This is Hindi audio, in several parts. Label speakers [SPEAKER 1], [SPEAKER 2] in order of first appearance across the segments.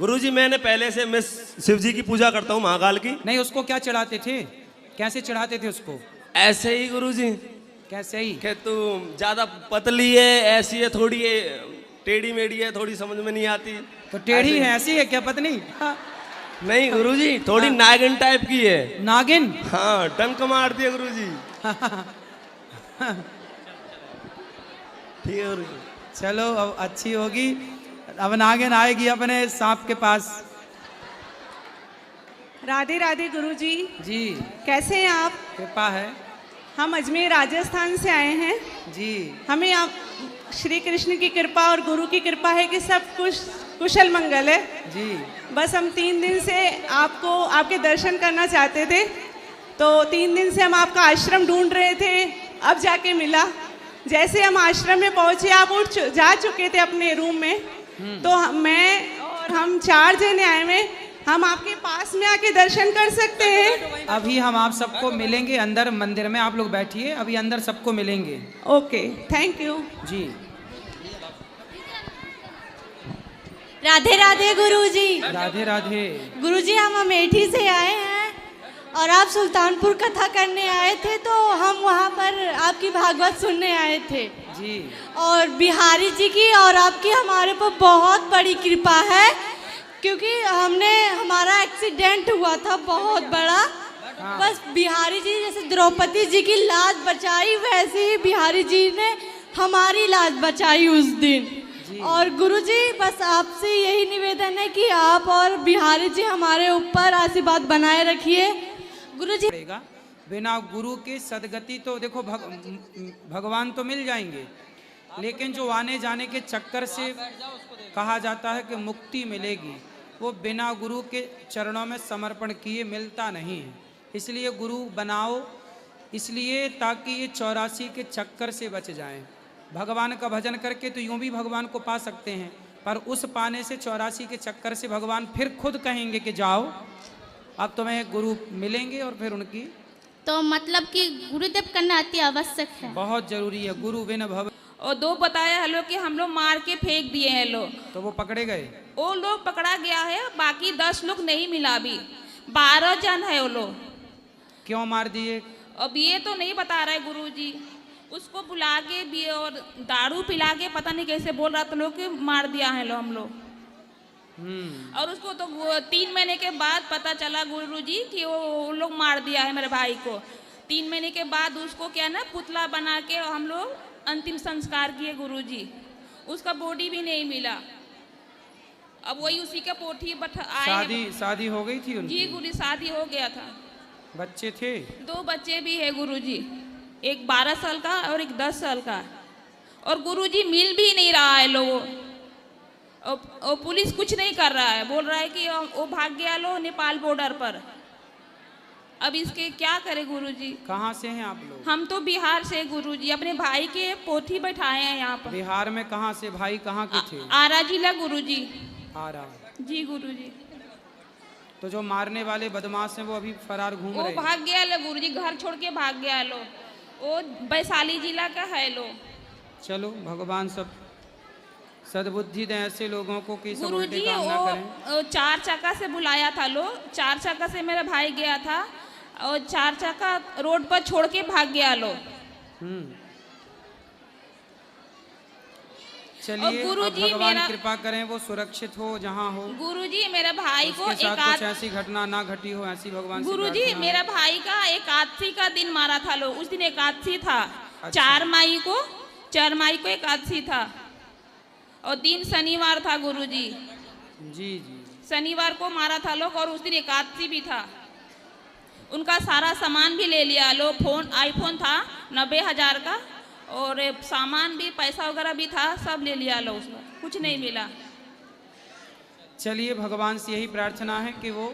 [SPEAKER 1] गुरुजी मैंने पहले से मैं शिव जी की पूजा करता हूँ, महाकाल की।
[SPEAKER 2] नहीं, उसको क्या चढ़ाते थे? कैसे चढ़ाते थे उसको?
[SPEAKER 1] ऐसे ही गुरुजी।
[SPEAKER 2] कैसे ही?
[SPEAKER 1] कि तू ज्यादा पतली है, ऐसी है, थोड़ी है, टेढ़ी मेढ़ी है, थोड़ी समझ में नहीं आती।
[SPEAKER 2] तो टेढ़ी है, ऐसी है क्या पत्नी?
[SPEAKER 1] नहीं गुरुजी, थोड़ी नागिन टाइप की है।
[SPEAKER 2] नागिन?
[SPEAKER 1] हाँ, डंक मार दिया गुरुजी। ठीक है गुरुजी।
[SPEAKER 2] चलो अब अच्छी होगी। अब नागिन आएगी अपने सांप के पास।
[SPEAKER 3] राधे राधे गुरुजी।
[SPEAKER 2] जी
[SPEAKER 3] कैसे हैं आप?
[SPEAKER 2] कृपा है।
[SPEAKER 3] हम अजमेर राजस्थान से आए हैं।
[SPEAKER 2] जी
[SPEAKER 3] हमें आप श्री कृष्ण की कृपा और गुरु की कृपा है कि सब कुछ कुशल मंगल है।
[SPEAKER 2] जी
[SPEAKER 3] बस हम 3 दिन से आपको आपके दर्शन करना चाहते थे, तो 3 दिन से हम आपका आश्रम ढूंढ रहे थे, अब जाके मिला। जैसे हम आश्रम में पहुंचे आप जा चुके थे अपने रूम में, तो मैं और हम 4 जने आए हुए, हम आपके पास में आके दर्शन कर सकते हैं?
[SPEAKER 2] अभी हम आप सबको मिलेंगे अंदर मंदिर में, आप लोग बैठिए, अभी अंदर सबको मिलेंगे।
[SPEAKER 3] ओके, थैंक यू
[SPEAKER 2] जी।
[SPEAKER 4] राधे राधे गुरुजी।
[SPEAKER 2] राधे राधे।
[SPEAKER 4] गुरुजी हम अमेठी से आए हैं और आप सुल्तानपुर कथा करने आए थे, तो हम वहाँ पर आपकी भागवत सुनने आए थे।
[SPEAKER 2] जी।
[SPEAKER 4] और बिहारी जी की और आपकी हमारे पर बहुत बड़ी कृपा है, क्योंकि हमारा एक्सीडेंट हुआ था बहुत बड़ा।
[SPEAKER 2] हाँ।
[SPEAKER 4] बस बिहारी जी जैसे द्रौपदी जी की लाज बचाई, वैसे ही बिहारी जी ने हमारी लाज बचाई उस दिन। और गुरुजी बस आपसे यही निवेदन है कि आप और बिहारी जी हमारे ऊपर आशीर्वाद बनाए रखिए। गुरुजी
[SPEAKER 2] बिना गुरु के सदगति तो देखो भगवान तो मिल जाएंगे, लेकिन जो आने जाने के चक्कर से कहा जाता है कि मुक्ति मिलेगी, वो बिना गुरु के चरणों में समर्पण किए मिलता नहीं है। इसलिए गुरु बनाओ, इसलिए ताकि ये 84 के चक्कर से बच जाएं। भगवान का भजन करके तो यूं भी भगवान को पा सकते हैं, पर उस पाने से 84 के चक्कर से भगवान फिर खुद कहेंगे कि जाओ, अब तुम्हें गुरु मिलेंगे और फिर उनकी।
[SPEAKER 5] तो मतलब कि गुरुदेव करना अति आवश्यक है,
[SPEAKER 2] बहुत जरूरी है। गुरु बिन भव।
[SPEAKER 6] और 2 बताया है लो कि हम लोग मार के फेंक दिए हैं लोग,
[SPEAKER 2] तो वो पकड़े गए?
[SPEAKER 6] वो लोग पकड़ा गया है, बाकी 10 लोग नहीं मिला अभी, 12 जन है वो लोग।
[SPEAKER 2] क्यों मार दिए?
[SPEAKER 6] अब ये तो नहीं बता रहे गुरुजी। उसको बुला के भी और दारू पिला के पता नहीं कैसे बोल रहा था लोग कि मार दिया है लो हम लोग। और उसको तो 3 महीने के बाद पता चला गुरुजी कि वो लोग मार दिया है मेरे भाई को। 3 महीने के बाद उसको क्या ना पुतला बना के हम लोग अंतिम संस्कार किए गुरुजी। उसका बॉडी भी नहीं मिला, अब वही उसी का पोथी आए।
[SPEAKER 2] शादी हो गई थी उनकी?
[SPEAKER 6] जी गुरु, शादी हो गया था।
[SPEAKER 2] बच्चे थे?
[SPEAKER 6] 2 बच्चे भी है गुरुजी, एक 12 साल का और एक 10 साल का। और गुरुजी मिल भी नहीं रहा है लोगों, और पुलिस कुछ नहीं कर रहा है, बोल रहा है कि वो भाग गया लो नेपाल बॉर्डर पर। अब इसके क्या करे गुरुजी?
[SPEAKER 2] कहाँ से हैं आप लोग?
[SPEAKER 6] हम तो बिहार से गुरुजी, अपने भाई के पोथी बैठाए हैं यहाँ पर।
[SPEAKER 2] बिहार में कहाँ से? भाई कहाँ के थे?
[SPEAKER 6] आरा जिला गुरुजी।
[SPEAKER 2] आरा? जी
[SPEAKER 6] गुरुजी।
[SPEAKER 2] तो जो मारने वाले बदमाश हैं वो अभी फरार घूम रहे हैं?
[SPEAKER 6] वो भाग गया लो गुरुजी, घर छोड़ के भाग गया लो, वो वैशाली जिला का है लो।
[SPEAKER 2] चलो भगवान सब सद्बुद्धि दें ऐसे लोगों को कि सब उल्टे
[SPEAKER 6] गुरुजी
[SPEAKER 2] काम ना करें।
[SPEAKER 6] 4 चक्का से बुलाया था लो, 4 चक्का से मेरा भाई गया था और 4 चक्का रोड पर छोड़ के भाग गया लो।
[SPEAKER 2] चलिए भगवान कृपा करें वो सुरक्षित हो जहाँ हो।
[SPEAKER 6] गुरुजी मेरे भाई को
[SPEAKER 2] कुछ ऐसी घटना ना घटी हो, ऐसी भगवान से
[SPEAKER 6] गुरुजी मेरे भाई का एकादशी का दिन मारा था लो, उस दिन एकादशी था।
[SPEAKER 2] अच्छा।
[SPEAKER 6] 4 मई को एकादशी था और दिन शनिवार था गुरुजी।
[SPEAKER 2] जी जी।
[SPEAKER 6] शनिवार को मारा था लोग और उस दिन एकादशी भी था। उनका सारा सामान भी ले लिया लो, आईफोन था 90,000 का, और सामान भी, पैसा वगैरह भी था, सब ले लिया लो, उसमें कुछ नहीं मिला।
[SPEAKER 2] चलिए भगवान से यही प्रार्थना है कि वो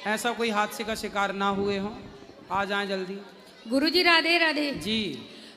[SPEAKER 2] ऐसा कोई हादसे का शिकार ना हुए हो, आ जाएं जल्दी।
[SPEAKER 7] गुरुजी राधे राधे।
[SPEAKER 2] जी।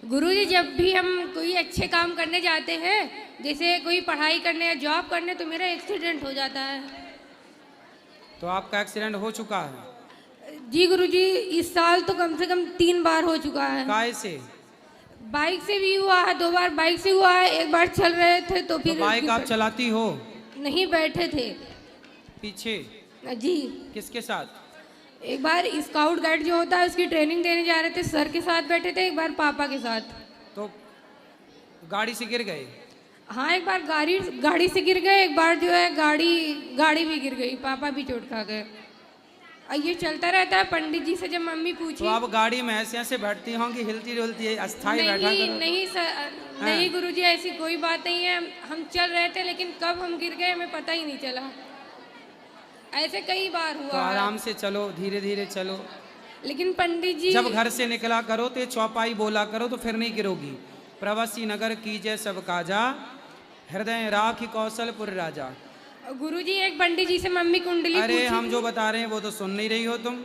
[SPEAKER 7] गुरुजी जब भी हम कोई अच्छे काम करने जाते हैं, जैसे कोई पढ़ाई करने या जॉब करने, तो मेरा एक्सीडेंट हो जाता है।
[SPEAKER 2] तो आपका एक्सीडेंट हो चुका है?
[SPEAKER 7] जी गुरुजी, इस साल तो कम से कम 3 बार हो चुका है।
[SPEAKER 2] काय से?
[SPEAKER 7] बाइक से भी हुआ है, 2 बार बाइक से हुआ है, 1 बार चल रहे थे तो फिर।
[SPEAKER 2] तो बाइक आप चलाती हो?
[SPEAKER 7] नहीं, बैठे थे।
[SPEAKER 2] पीछे
[SPEAKER 7] जी।
[SPEAKER 2] किसके साथ?
[SPEAKER 7] एक बार स्काउट गाइड जो होता है उसकी ट्रेनिंग देने जा रहे थे, सर के साथ बैठे थे, एक बार पापा के साथ।
[SPEAKER 2] तो गाड़ी से गिर गए?
[SPEAKER 7] हाँ, एक बार गाड़ी से गिर गए, एक बार जो है गाड़ी भी गिर गई, पापा भी चोट खा गए। और ये चलता रहता है। पंडित जी से जब मम्मी पूछी
[SPEAKER 2] तो आप गाड़ी में ऐसे बैठती होंगी, हिलती डुलती है, अस्थाई बैठा करो।
[SPEAKER 7] नहीं सर, नहीं गुरुजी, ऐसी कोई बात नहीं है। हम चल रहे थे लेकिन कब हम गिर गए हमें पता ही नहीं चला। ऐसे कई बार हुआ।
[SPEAKER 2] तो आराम से चलो, धीरे धीरे चलो।
[SPEAKER 7] लेकिन पंडित जी,
[SPEAKER 2] जब घर से निकला करो तो ये चौपाई बोला करो, तो फिर नहीं गिरोगी। प्रवासी नगर कीजय सब काजा, हृदय राखी कौशलपुर राजा।
[SPEAKER 7] गुरुजी एक पंडित जी से मम्मी कुंडली
[SPEAKER 2] अरे
[SPEAKER 7] पूछी
[SPEAKER 2] हम जो बता रहे हैं वो तो सुन नहीं रही हो तुम,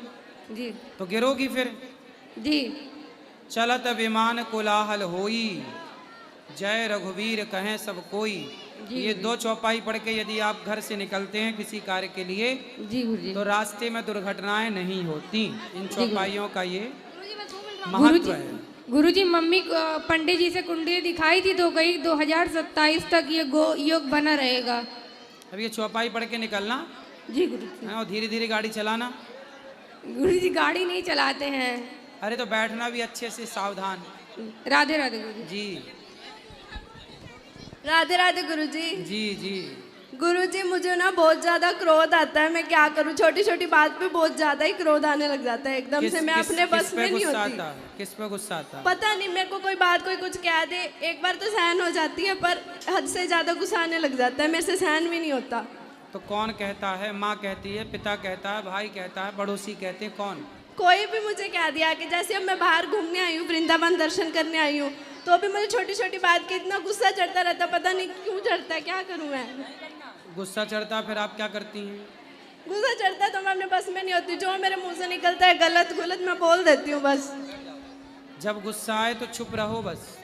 [SPEAKER 7] जी
[SPEAKER 2] तो गिरोगी फिर।
[SPEAKER 7] जी।
[SPEAKER 2] चलत विमान कोलाहल होई, जय रघुवीर कहें सब कोई। ये 2 चौपाई पढ़ के यदि आप घर से निकलते हैं किसी कार्य के लिए,
[SPEAKER 7] जी गुरुजी,
[SPEAKER 2] तो रास्ते में दुर्घटनाएं नहीं होती। इन चौपाइयों का ये महत्व है।
[SPEAKER 7] गुरुजी मम्मी पंडित जी से कुंडली दिखाई थी तो कही 2027 तक ये योग बना रहेगा।
[SPEAKER 2] अब ये चौपाई पढ़ के निकलना।
[SPEAKER 7] जी गुरुजी।
[SPEAKER 2] और धीरे धीरे गाड़ी चलाना।
[SPEAKER 7] गुरुजी गाड़ी नहीं चलाते हैं।
[SPEAKER 2] अरे तो बैठना भी अच्छे से, सावधान।
[SPEAKER 7] राधे राधे गुरुजी।
[SPEAKER 2] जी
[SPEAKER 8] राधे राधे गुरुजी।
[SPEAKER 2] जी जी।
[SPEAKER 8] गुरुजी मुझे ना बहुत ज्यादा क्रोध आता है, मैं क्या करूं? छोटी छोटी बात पे बहुत ज्यादा ही क्रोध आने लग जाता है एकदम से। मैं अपने बस में नहीं होती।
[SPEAKER 2] किस पे गुस्सा आता है?
[SPEAKER 8] पता नहीं, मेरे को कोई बात कोई कुछ कह दे, एक बार तो सहन हो जाती है, पर हद से ज्यादा गुस्सा आने लग जाता है, मेरे से सहन भी नहीं होता।
[SPEAKER 2] तो कौन कहता है? माँ कहती है, पिता कहता है, भाई कहता है, पड़ोसी कहते हैं, कौन?
[SPEAKER 8] कोई भी मुझे कह दिया कि जैसे अब मैं बाहर घूमने आई हूँ, वृंदावन दर्शन करने आई हूँ, तो भी मुझे छोटी छोटी बात की इतना गुस्सा चढ़ता रहता, पता नहीं क्यों चढ़ता है, क्या करूँ मैं?
[SPEAKER 2] गुस्सा चढ़ता, फिर आप क्या करती हैं?
[SPEAKER 8] गुस्सा चढ़ता तो मैं अपने बस में नहीं होती, जो मेरे मुंह से निकलता है गलत गुलत मैं बोल देती हूँ बस।
[SPEAKER 2] जब गुस्सा आए तो चुप रहो बस।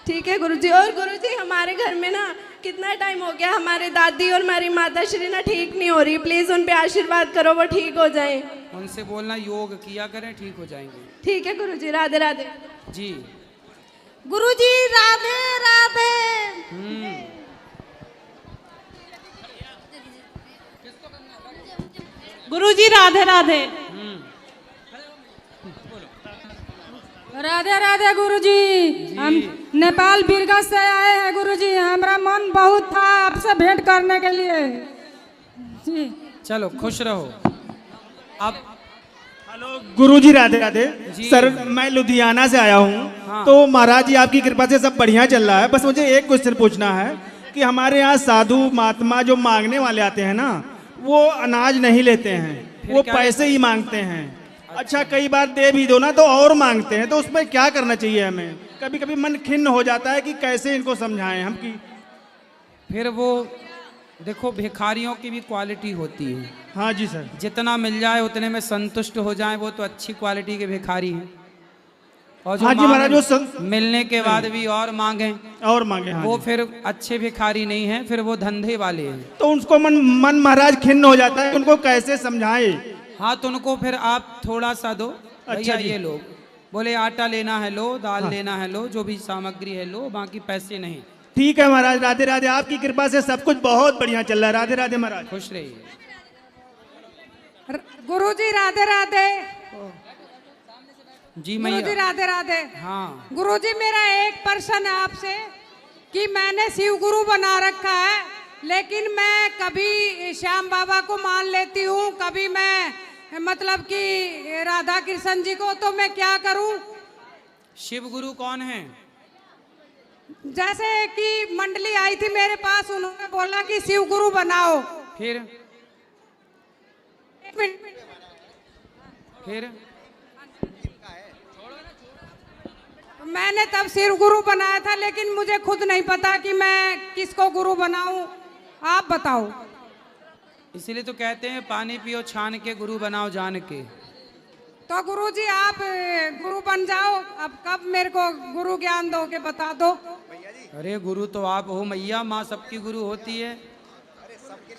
[SPEAKER 8] ठीक है गुरुजी। और गुरुजी हमारे घर में ना कितना टाइम हो गया, हमारे दादी और हमारी माता श्री ना ठीक नहीं हो रही, प्लीज उन पे आशीर्वाद करो वो ठीक हो जाए।
[SPEAKER 2] उनसे बोलना योग किया करें, ठीक हो जाएंगे।
[SPEAKER 8] ठीक है गुरुजी। राधे राधे।
[SPEAKER 2] जी।
[SPEAKER 4] गुरुजी राधे राधे।
[SPEAKER 3] गुरुजी राधे राधे।
[SPEAKER 9] राधे राधे गुरुजी। हम नेपाल बीरगंज से आए हैं गुरुजी, हमारा मन बहुत था आपसे भेंट करने के लिए जी।
[SPEAKER 2] चलो खुश रहो। अब
[SPEAKER 10] हेलो गुरुजी राधे राधे। सर मैं लुधियाना से आया हूँ।
[SPEAKER 2] हाँ।
[SPEAKER 10] तो महाराज जी आपकी कृपा से सब बढ़िया चल रहा है, बस मुझे एक क्वेश्चन पूछना है कि हमारे यहाँ साधु महात्मा जो मांगने वाले आते हैं ना, वो अनाज नहीं लेते हैं, वो पैसे ही मांगते हैं। अच्छा कई बार दे भी दो ना तो और मांगते हैं, तो उसमें क्या करना चाहिए हमें? कभी कभी मन खिन्न हो जाता है कि कैसे इनको समझाएं हम कि।
[SPEAKER 2] फिर वो देखो भिखारियों की भी क्वालिटी होती है।
[SPEAKER 10] हाँ जी सर।
[SPEAKER 2] जितना मिल जाए उतने में संतुष्ट हो जाए, वो तो अच्छी क्वालिटी के भिखारी हैं। और जो
[SPEAKER 10] हाँ जी महाराज, जो
[SPEAKER 2] मिलने के बाद भी और मांगे
[SPEAKER 10] हाँ
[SPEAKER 2] वो फिर अच्छे भिखारी नहीं है, फिर वो धंधे वाले हैं।
[SPEAKER 10] तो उनको मन महाराज खिन्न हो जाता है, उनको कैसे समझाएं?
[SPEAKER 2] हाँ तो उनको फिर आप थोड़ा सा दो।
[SPEAKER 10] अच्छा
[SPEAKER 2] ये लो, बोले आटा लेना है लो, दाल लेना है लो, जो भी सामग्री है लो, बाकी पैसे नहीं।
[SPEAKER 10] ठीक है महाराज। राधे राधे। आपकी कृपा से सब कुछ बहुत बढ़िया चल रहा है। राधे राधे महाराज।
[SPEAKER 2] खुश रहिए।
[SPEAKER 9] गुरुजी राधे राधे।
[SPEAKER 2] जी
[SPEAKER 9] गुरुजी
[SPEAKER 2] मैया।
[SPEAKER 9] राधे राधे।
[SPEAKER 2] हाँ
[SPEAKER 9] गुरुजी मेरा एक प्रश्न है आपसे कि मैंने शिव गुरु बना रखा है, लेकिन मैं कभी श्याम बाबा को मान लेती हूँ, कभी मैं मतलब कि राधा कृष्ण जी को, तो मैं क्या करूँ?
[SPEAKER 2] शिव गुरु कौन है?
[SPEAKER 9] जैसे कि मंडली आई थी मेरे पास, उन्होंने बोला कि शिव गुरु बनाओ।
[SPEAKER 2] फिर
[SPEAKER 9] एक मिनट।
[SPEAKER 2] फिर
[SPEAKER 9] मैंने तब शिव गुरु बनाया था, लेकिन मुझे खुद नहीं पता कि मैं किसको गुरु बनाऊं, आप बताओ।
[SPEAKER 2] इसीलिए तो कहते हैं पानी पियो छान के, गुरु बनाओ जान के।
[SPEAKER 9] तो गुरुजी आप गुरु बन जाओ, अब कब मेरे को गुरु ज्ञान दोगे बता दो।
[SPEAKER 2] अरे गुरु तो आप हो मैया, माँ सबकी गुरु होती है।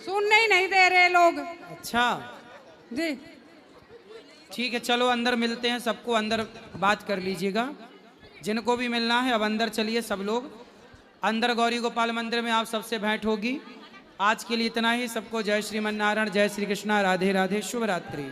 [SPEAKER 9] सुनने ही नहीं दे रहे लोग।
[SPEAKER 2] अच्छा
[SPEAKER 9] जी
[SPEAKER 2] ठीक है, चलो अंदर मिलते हैं, सबको अंदर बात कर लीजिएगा, जिनको भी मिलना है। अब अंदर चलिए सब लोग अंदर। गौरी गोपाल मंदिर में आप सबसे भेंट होगी। आज के लिए इतना ही। सबको जय श्रीमन नारायण, जय श्री कृष्णा, राधे राधे, शुभ रात्रि।